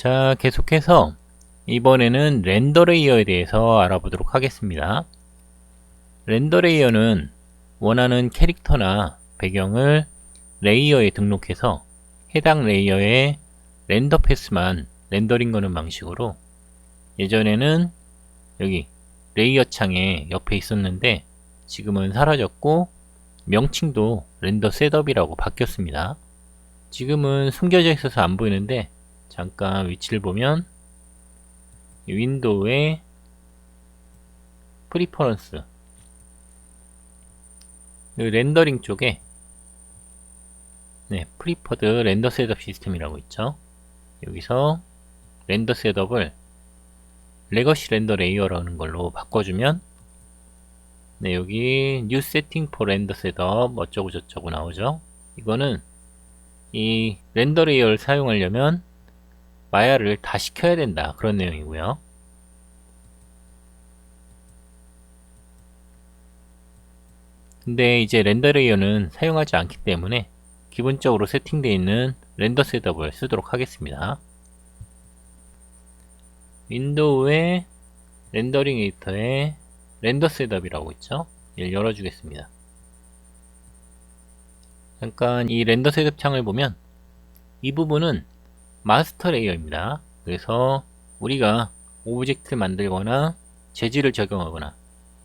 자, 계속해서 이번에는 렌더 레이어에 대해서 알아보도록 하겠습니다. 렌더 레이어는 원하는 캐릭터나 배경을 레이어에 등록해서 해당 레이어의 렌더 패스만 렌더링 거는 방식으로, 예전에는 여기 레이어 창에 옆에 있었는데 지금은 사라졌고 명칭도 렌더 셋업이라고 바뀌었습니다. 지금은 숨겨져 있어서 안 보이는데 잠깐 위치를 보면 윈도우의 프리퍼런스 렌더링 쪽에 프리퍼드 렌더 셋업 시스템이라고 있죠. 여기서 렌더 셋업을 레거시 렌더 레이어라는 걸로 바꿔주면 여기 뉴 세팅 포 렌더 셋업 어쩌고 저쩌고 나오죠. 이거는 이 렌더 레이어를 사용하려면 마야를 다 시켜야 된다, 그런 내용이고요. 근데 이제 렌더 레이어는 사용하지 않기 때문에 기본적으로 세팅되어 있는 렌더 셋업을 쓰도록 하겠습니다. 윈도우의 렌더링 에디터에 렌더 셋업이라고 있죠. 이를 열어주겠습니다. 잠깐 이 렌더 셋업 창을 보면 이 부분은 마스터 레이어입니다. 그래서 우리가 오브젝트를 만들거나 재질을 적용하거나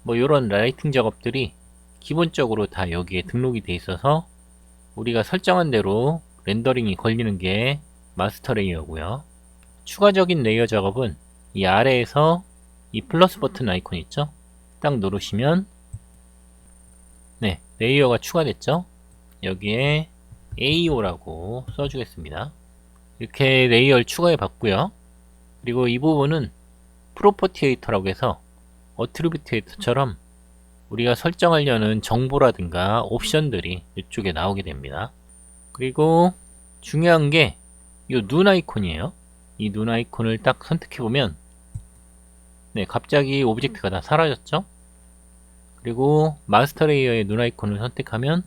뭐 이런 라이팅 작업들이 기본적으로 다 여기에 등록이 돼 있어서 우리가 설정한 대로 렌더링이 걸리는 게 마스터 레이어고요. 추가적인 레이어 작업은 이 아래에서 이 플러스 버튼 아이콘 있죠? 딱 누르시면 레이어가 추가됐죠? 여기에 AO라고 써주겠습니다. 이렇게 레이어를 추가해 봤고요. 그리고 이 부분은 프로퍼티 에디터라고 해서 어트리뷰트 에디터처럼 우리가 설정하려는 정보라든가 옵션들이 이쪽에 나오게 됩니다. 그리고 중요한 게 이 눈 아이콘이에요. 이 눈 아이콘을 딱 선택해 보면 갑자기 오브젝트가 다 사라졌죠. 그리고 마스터 레이어의 눈 아이콘을 선택하면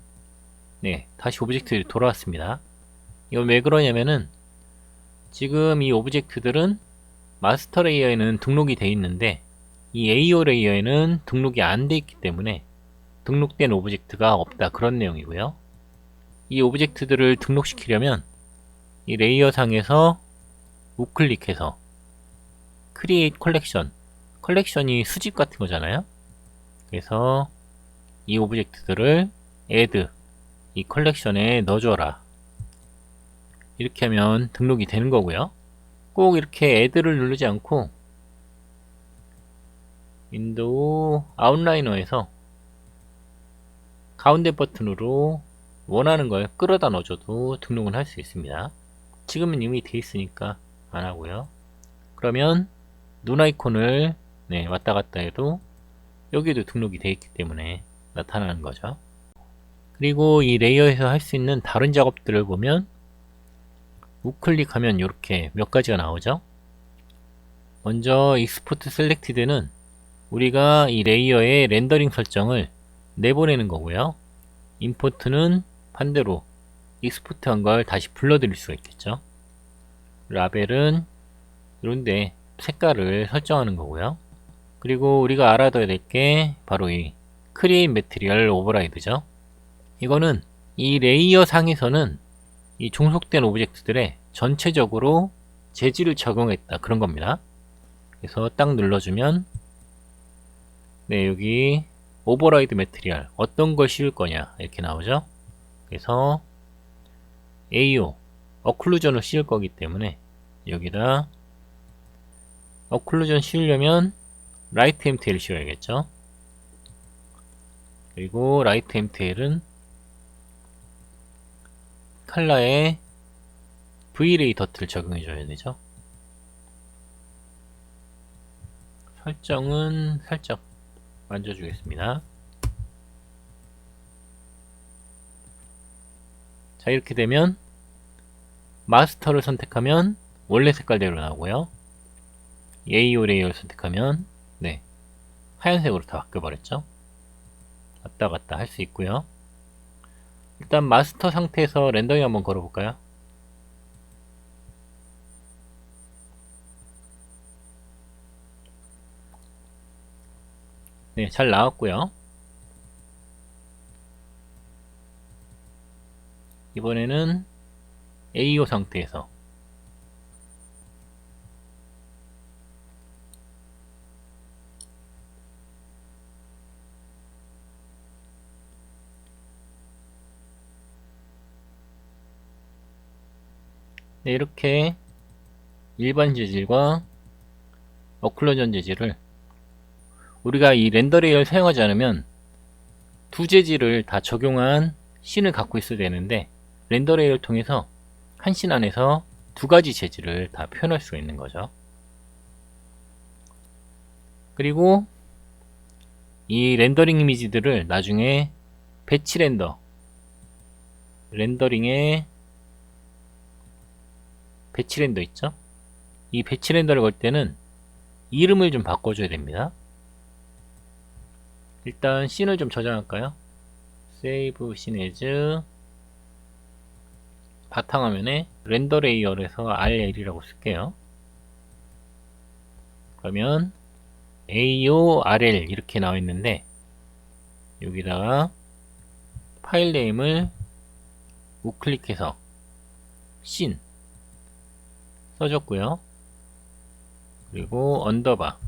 다시 오브젝트들이 돌아왔습니다. 이건 왜 그러냐면은 지금 이 오브젝트들은 마스터 레이어에는 등록이 되어 있는데 이 AO 레이어에는 등록이 안 되어 있기 때문에 등록된 오브젝트가 없다, 그런 내용이고요. 이 오브젝트들을 등록시키려면 이 레이어 상에서 우클릭해서 Create Collection, 컬렉션이 수집 같은 거잖아요. 그래서 이 오브젝트들을 add, 이 컬렉션에 넣어줘라, 이렇게 하면 등록이 되는 거고요. 꼭 이렇게 add를 누르지 않고 윈도우 아웃라이너에서 가운데 버튼으로 원하는 걸 끌어다 넣어줘도 등록은 할 수 있습니다. 지금은 이미 돼 있으니까 안 하고요. 그러면 눈 아이콘을 왔다 갔다 해도 여기도 등록이 돼 있기 때문에 나타나는 거죠. 그리고 이 레이어에서 할 수 있는 다른 작업들을 보면 우클릭하면 이렇게 몇 가지가 나오죠. 먼저 익스포트 셀렉티드는 우리가 이 레이어의 렌더링 설정을 내보내는 거고요. 임포트는 반대로 익스포트한 걸 다시 불러들일 수가 있겠죠. 라벨은 이런데 색깔을 설정하는 거고요. 그리고 우리가 알아둬야 될 게 바로 이 Create Material Override죠. 이거는 이 레이어 상에서는 이 종속된 오브젝트들에 전체적으로 재질을 적용했다, 그런 겁니다. 그래서 딱 눌러주면 여기 오버라이드 매트리얼 어떤 걸 씌울 거냐 이렇게 나오죠. 그래서 AO 어클루전을 씌울 거기 때문에 여기다 어클루전 씌우려면 라이트 MTL 씌워야겠죠. 그리고 라이트 MTL은 컬러에 Vray 더트를 적용해 줘야 되죠. 설정은 살짝 만져주겠습니다. 자, 이렇게 되면 마스터를 선택하면 원래 색깔대로 나오고요. AO 레이어를 선택하면 하얀색으로 다 바뀌어버렸죠. 왔다 갔다 할 수 있고요. 일단 마스터 상태에서 렌더링 한번 걸어볼까요? 네, 잘 나왔고요. 이번에는 AO 상태에서 네, 이렇게 일반 재질과 어클루전 재질을 우리가 이 렌더 레이어를 사용하지 않으면 두 재질을 다 적용한 씬을 갖고 있어야 되는데, 렌더 레이어를 통해서 한 씬 안에서 두 가지 재질을 다 표현할 수가 있는 거죠. 그리고 이 렌더링 이미지들을 나중에 배치 렌더링에 배치 렌더 있죠? 이 배치 렌더를 걸 때는 이름을 좀 바꿔줘야 됩니다. 일단 씬을 좀 저장할까요? 세이브 씬 에즈 바탕화면에 렌더 레이어에서 RL이라고 쓸게요. 그러면 AORL 이렇게 나와 있는데, 여기다가 파일 네임을 우클릭해서 씬 써줬고요. 그리고 언더바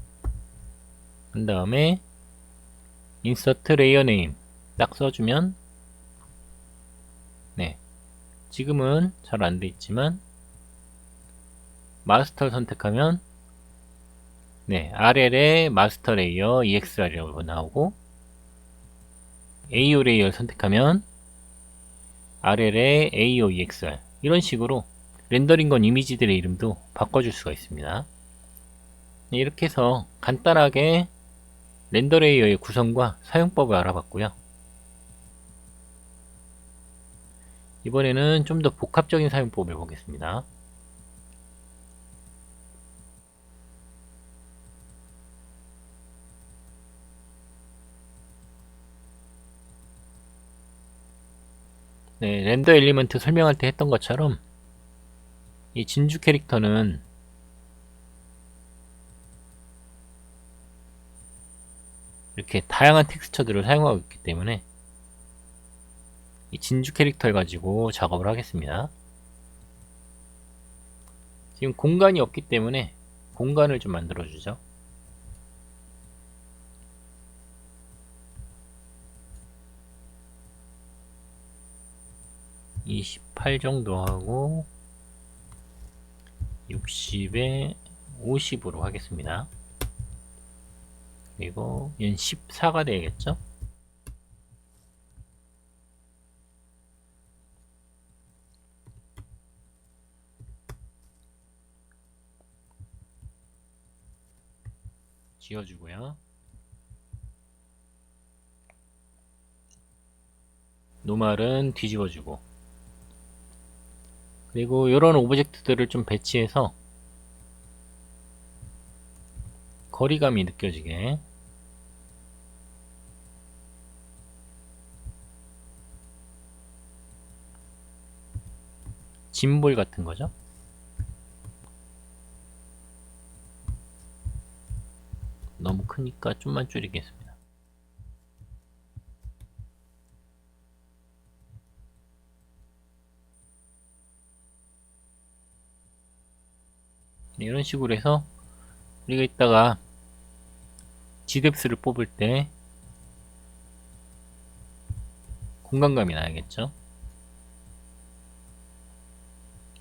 한 다음에 인서트 레이어 네임 딱 써주면, 네, 지금은 잘 안 돼 있지만 마스터를 선택하면 네, RL의 마스터 레이어 EXR이라고 나오고, AO 레이어를 선택하면 RL의 AO EXR, 이런 식으로 렌더링 건 이미지들의 이름도 바꿔줄 수가 있습니다. 네, 이렇게 해서 간단하게 렌더 레이어의 구성과 사용법을 알아봤고요. 이번에는 좀 더 복합적인 사용법을 보겠습니다. 네, 렌더 엘리먼트 설명할 때 했던 것처럼 이 진주 캐릭터는 이렇게 다양한 텍스처들을 사용하고 있기 때문에 이 진주 캐릭터를 가지고 작업을 하겠습니다. 지금 공간이 없기 때문에 공간을 좀 만들어 주죠. (28) 정도 하고 60에 50으로 하겠습니다. 그리고 얘는 14가 되겠죠. 지워주고요. 노말은 뒤집어주고, 그리고 이런 오브젝트들을 좀 배치해서 거리감이 느껴지게 짐볼 같은 거죠. 너무 크니까 좀만 줄이겠습니다. 네, 이런 식으로 해서 우리가 이따가 GDEPS를 뽑을 때 공간감이 나야겠죠.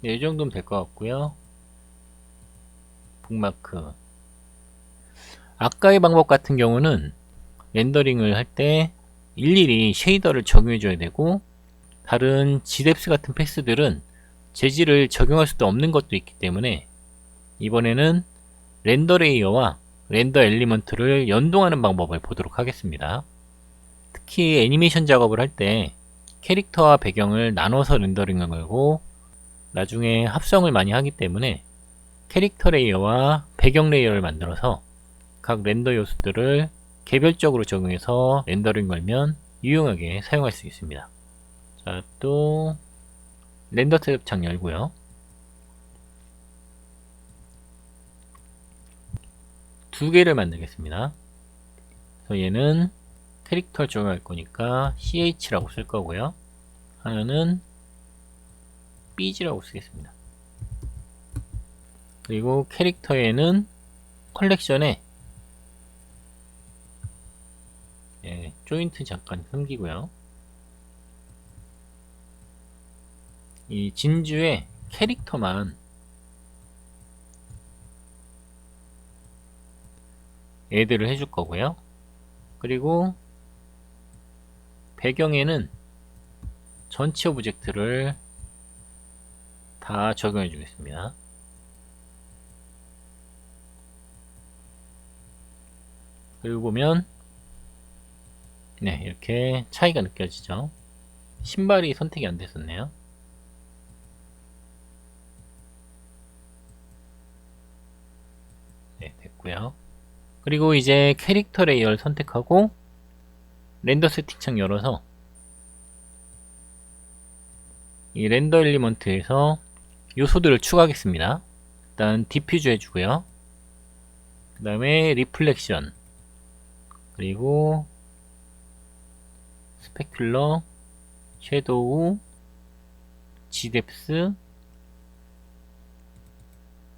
네, 이 정도면 될 것 같고요. 북마크, 아까의 방법 같은 경우는 렌더링을 할 때 일일이 쉐이더를 적용해 줘야 되고, 다른 GDEPS 같은 패스들은 재질을 적용할 수도 없는 것도 있기 때문에 이번에는 렌더 레이어와 렌더 엘리먼트를 연동하는 방법을 보도록 하겠습니다. 특히 애니메이션 작업을 할 때 캐릭터와 배경을 나눠서 렌더링을 걸고 나중에 합성을 많이 하기 때문에 캐릭터 레이어와 배경 레이어를 만들어서 각 렌더 요소들을 개별적으로 적용해서 렌더링 걸면 유용하게 사용할 수 있습니다. 자, 또 렌더 탭 창 열고요. 두 개를 만들겠습니다. 그래서 얘는 캐릭터를 적용할 거니까 ch라고 쓸 거고요. 하나는 bg라고 쓰겠습니다. 그리고 캐릭터에는 컬렉션에 조인트 잠깐 숨기고요. 이 진주의 캐릭터만 애드를 해줄 거고요. 그리고 배경에는 전체 오브젝트를 다 적용해 주겠습니다. 그리고 보면 이렇게 차이가 느껴지죠. 신발이 선택이 안 됐었네요. 됐고요. 그리고 이제 캐릭터 레이어를 선택하고 렌더 세팅창 열어서 이 렌더 엘리먼트에서 요소들을 추가하겠습니다. 일단 디퓨즈 해주고요. 그 다음에 리플렉션, 그리고 스페큘러, 섀도우, 지뎁스,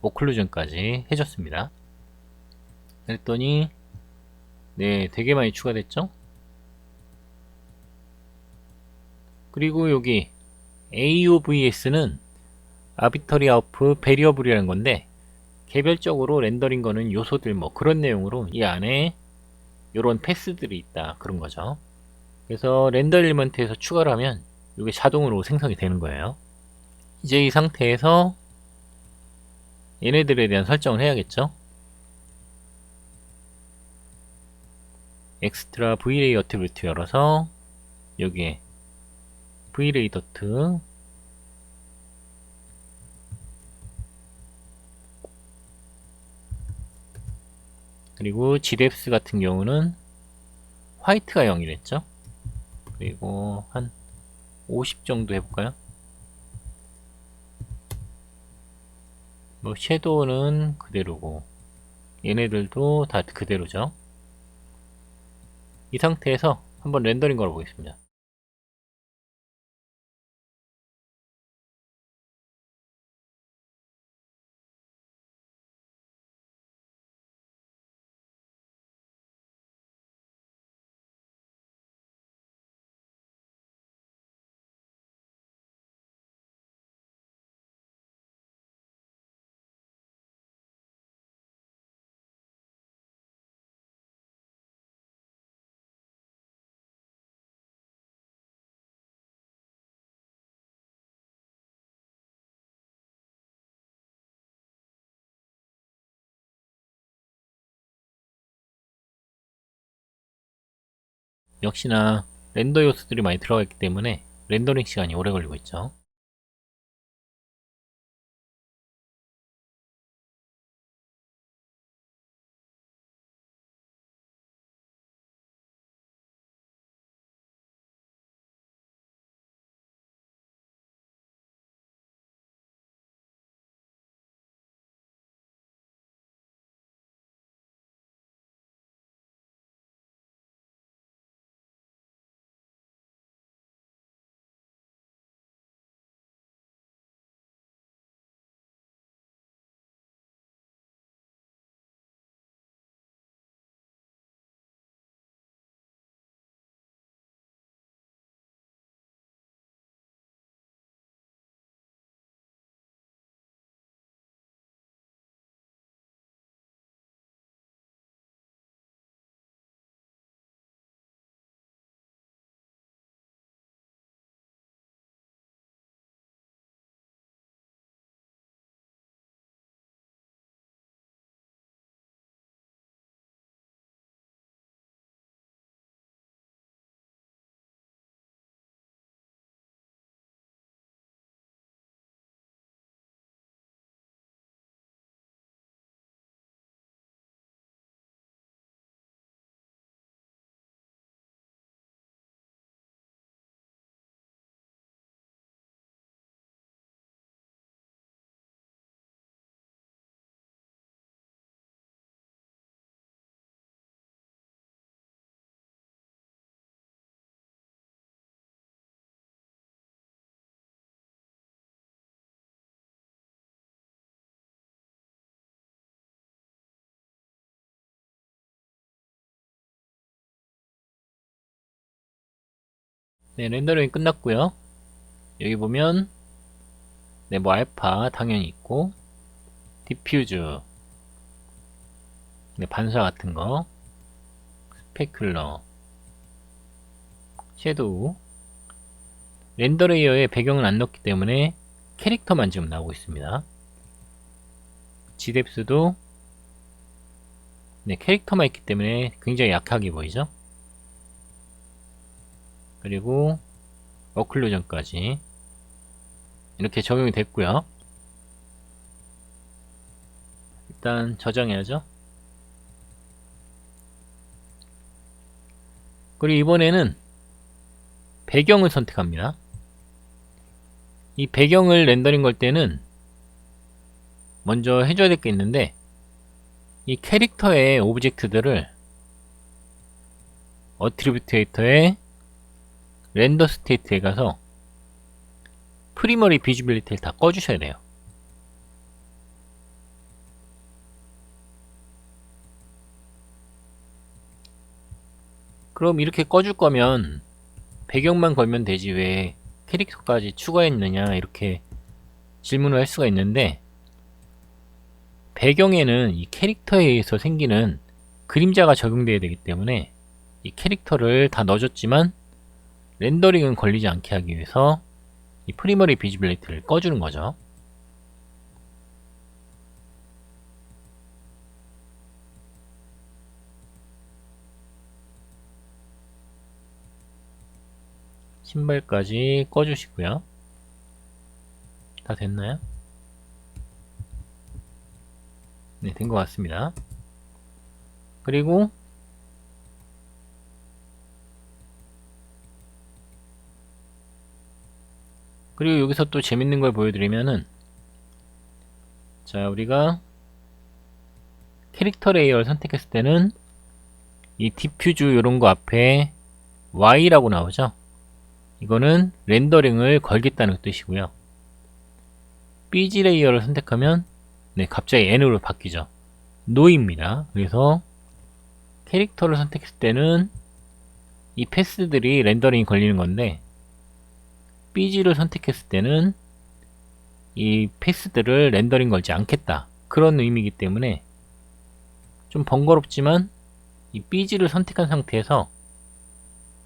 오클루전까지 해줬습니다. 그랬더니 되게 많이 추가됐죠. 그리고 여기 AOVS는 아비터리 아웃풋 베리어블이라는 건데, 개별적으로 렌더링 거는 요소들 뭐 그런 내용으로 이 안에 요런 패스들이 있다, 그런 거죠. 그래서 렌더 엘리먼트에서 추가를 하면 이게 자동으로 생성이 되는 거예요. 이제 이 상태에서 얘네들에 대한 설정을 해야겠죠. 엑스트라 Vray 어트리뷰트 열어서 여기에 Vray 더트, 그리고 gdepth 같은 경우는 화이트가 0이랬죠. 그리고 한 50 정도 해볼까요? 뭐 섀도우는 그대로고 얘네들도 다 그대로죠. 이 상태에서 한번 렌더링 걸어 보겠습니다. 역시나 렌더 요소들이 많이 들어가 있기 때문에 렌더링 시간이 오래 걸리고 있죠. 네, 렌더링이 끝났고요. 여기 보면 네, 뭐 알파 당연히 있고 디퓨즈, 네, 반사 같은 거, 스페큘러, 섀도우. 렌더 레이어에 배경을 안 넣었기 때문에 캐릭터만 지금 나오고 있습니다. 지뎁스도 네, 캐릭터만 있기 때문에 굉장히 약하게 보이죠. 그리고 어클루전까지 이렇게 적용이 됐고요. 일단 저장해야죠. 그리고 이번에는 배경을 선택합니다. 이 배경을 렌더링 걸 때는 먼저 해줘야 될 게 있는데, 이 캐릭터의 오브젝트들을 어트리뷰트 에이터의 렌더 스테이트에 가서 프리머리 비지빌리티를 다 꺼주셔야 돼요. 그럼 이렇게 꺼줄 거면 배경만 걸면 되지 왜 캐릭터까지 추가했느냐 이렇게 질문을 할 수가 있는데, 배경에는 이 캐릭터에 의해서 생기는 그림자가 적용되어야 되기 때문에 이 캐릭터를 다 넣어줬지만 렌더링은 걸리지 않게 하기 위해서 이 프리머리 비지빌리티를 꺼주는 거죠. 신발까지 꺼주시고요. 다 됐나요? 네, 된 것 같습니다. 그리고 여기서 또 재밌는 걸 보여드리면은, 자, 우리가 캐릭터 레이어를 선택했을 때는 이 디퓨즈 이런 거 앞에 Y라고 나오죠. 이거는 렌더링을 걸겠다는 뜻이고요. BG 레이어를 선택하면 네, 갑자기 N으로 바뀌죠. 노입니다. 그래서 캐릭터를 선택했을 때는 이 패스들이 렌더링이 걸리는 건데, BG를 선택했을 때는 이 패스들을 렌더링 걸지 않겠다, 그런 의미이기 때문에 좀 번거롭지만 이 BG를 선택한 상태에서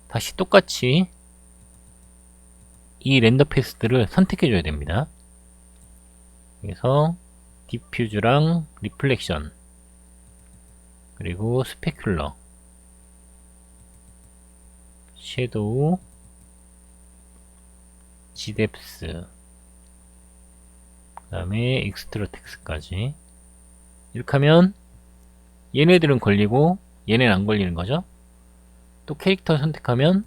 다시 똑같이 이 렌더 패스들을 선택해 줘야 됩니다. 그래서 디퓨즈랑 리플렉션, 그리고 스페큘러, 섀도우, 지뎁스, 그 다음에 익스트라 텍스까지. 이렇게 하면 얘네들은 걸리고 얘네는 안 걸리는 거죠. 또 캐릭터 선택하면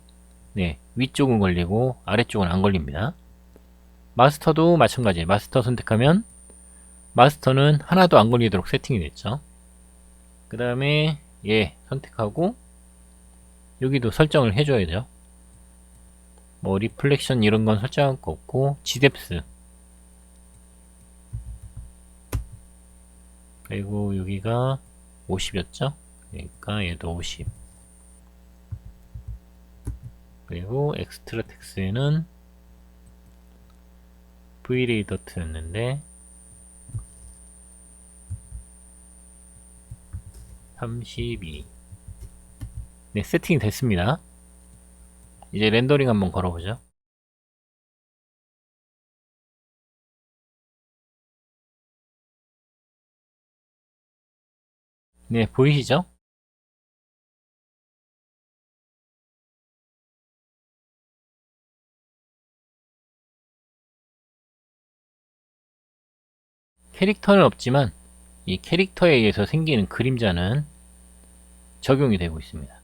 네, 위쪽은 걸리고 아래쪽은 안 걸립니다. 마스터도 마찬가지. 마스터 선택하면 마스터는 하나도 안 걸리도록 세팅이 됐죠. 그 다음에 얘 선택하고 여기도 설정을 해줘야 돼요. 뭐 리플렉션 이런 건 설정할 거 없고, 지뎁스, 그리고 여기가 50이었죠. 그러니까 얘도 50. 그리고 엑스트라 텍스에는 V레이더트였는데 32. 네, 세팅이 됐습니다. 이제 렌더링 한번 걸어보죠. 네, 보이시죠? 캐릭터는 없지만 이 캐릭터에 의해서 생기는 그림자는 적용이 되고 있습니다.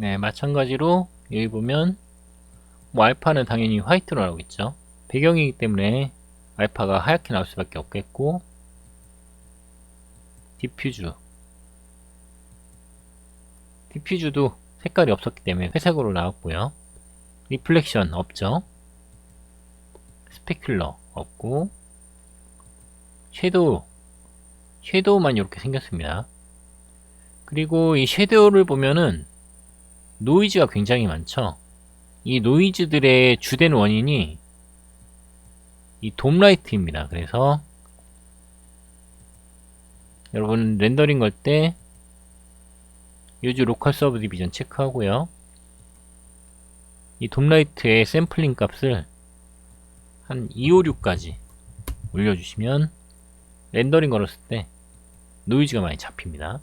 네, 마찬가지로 여기 보면 뭐 알파는 당연히 화이트로 나오고 있죠. 배경이기 때문에 알파가 하얗게 나올 수밖에 없겠고, 디퓨즈도 색깔이 없었기 때문에 회색으로 나왔고요. 리플렉션 없죠. 스페큘러 없고, 섀도우만 이렇게 생겼습니다. 그리고 이 섀도우를 보면은 노이즈가 굉장히 많죠. 이 노이즈들의 주된 원인이 이 돔라이트입니다. 그래서 여러분 렌더링 걸 때 요즘 로컬 서브 디비전 체크하고요. 이 돔라이트의 샘플링 값을 한 256까지 올려주시면 렌더링 걸었을 때 노이즈가 많이 잡힙니다.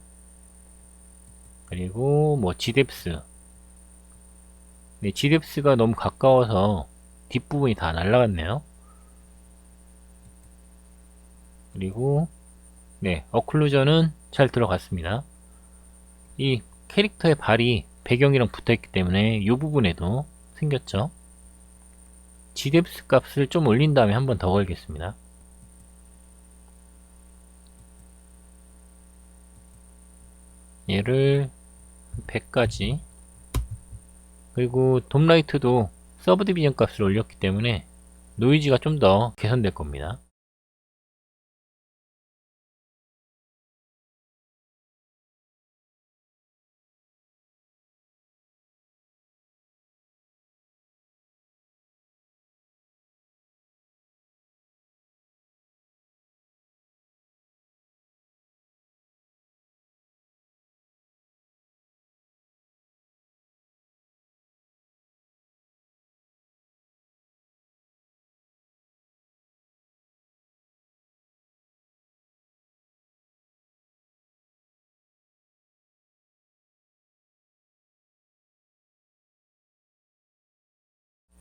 그리고 뭐 G뎁스, 네, G뎁스가 너무 가까워서 뒷부분이 다 날라갔네요. 그리고 네, 어클루전은 잘 들어갔습니다. 이 캐릭터의 발이 배경이랑 붙어있기 때문에 이 부분에도 생겼죠. G뎁스 값을 좀 올린 다음에 한 번 더 걸겠습니다. 얘를 100까지, 그리고 돔라이트도 서브 디비전 값을 올렸기 때문에 노이즈가 좀 더 개선될 겁니다.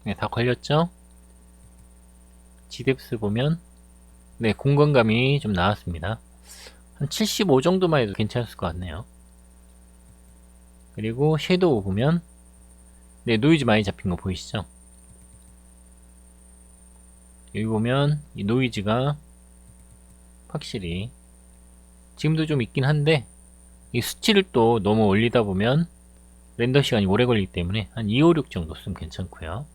네, 다 걸렸죠? G뎁스 보면 네, 공간감이 좀 나왔습니다. 한 75 정도만 해도 괜찮을 것 같네요. 그리고 섀도우 보면 네, 노이즈 많이 잡힌 거 보이시죠? 여기 보면 이 노이즈가 확실히 지금도 좀 있긴 한데, 이 수치를 또 너무 올리다 보면 렌더 시간이 오래 걸리기 때문에 한 256 정도 쓰면 괜찮고요.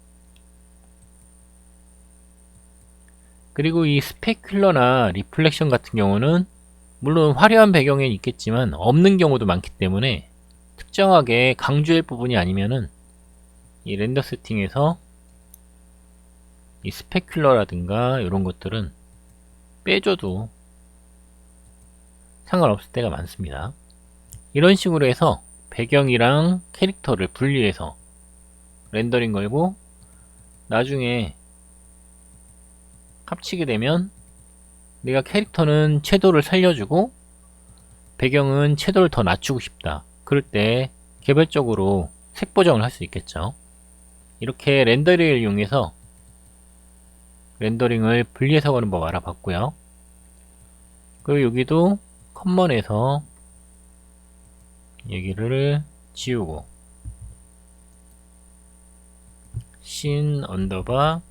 그리고 이 스페큘러나 리플렉션 같은 경우는 물론 화려한 배경엔 있겠지만 없는 경우도 많기 때문에 특정하게 강조할 부분이 아니면은 이 렌더 세팅에서 이 스페큘러라든가 이런 것들은 빼줘도 상관없을 때가 많습니다. 이런 식으로 해서 배경이랑 캐릭터를 분리해서 렌더링 걸고 나중에 합치게 되면 내가 캐릭터는 채도를 살려주고 배경은 채도를 더 낮추고 싶다. 그럴 때 개별적으로 색 보정을 할 수 있겠죠. 이렇게 렌더링을 이용해서 렌더링을 분리해서 거는 법 알아봤고요. 그리고 여기도 커먼에서 여기를 지우고 씬 언더바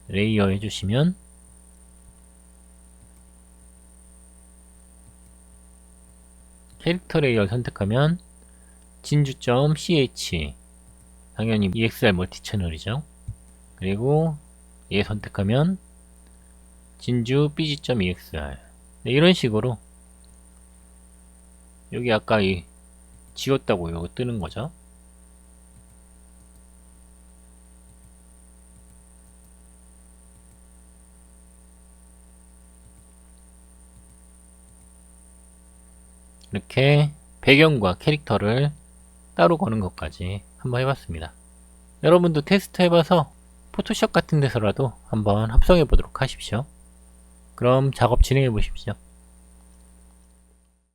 레이어 해주시면 캐릭터 레이어를 선택하면 진주.ch, 당연히 EXR 멀티 채널이죠. 그리고 얘 선택하면 진주 bg.exr. 네, 이런 식으로 여기 아까 이 지웠다고 이거 뜨는 거죠. 이렇게 배경과 캐릭터를 따로 거는 것까지 한번 해봤습니다. 여러분도 테스트 해봐서 포토샵 같은 데서라도 한번 합성해 보도록 하십시오. 그럼 작업 진행해 보십시오.